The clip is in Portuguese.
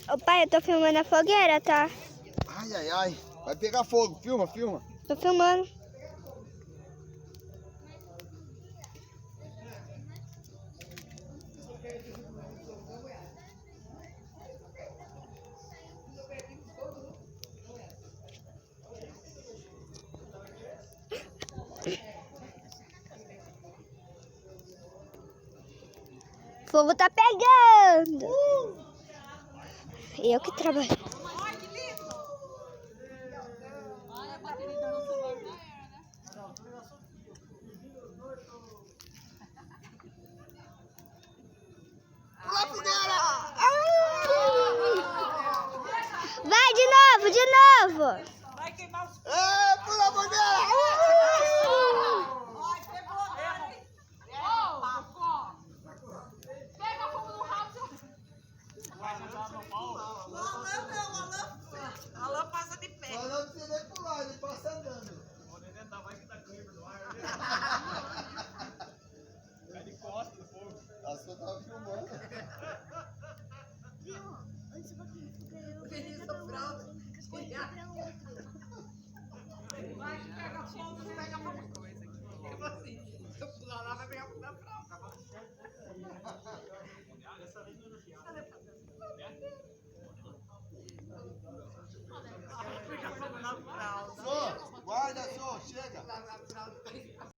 Ô pai, eu tô filmando a fogueira, tá? Ai, ai, ai. Vai pegar fogo. Filma, filma. Tô filmando. O fogo tá pegando. Eu que trabalho. Olha que lindo! Olha a bateria do meu celular já era, né? Pula a fogueira! Vai de novo. Vai queimar os... Pula a fogueira! Ai, pegou, né? Ô, Paco! Pega fogo no rabo, seu... O Alan passa de pé. Mas não precisa nem pular, ele passa andando. O neném vai que dá câimbra no ar. Cai de costas no fogo. Acho que eu tava filmando. Vai que pega fogo, não pega fogo. Tipo assim.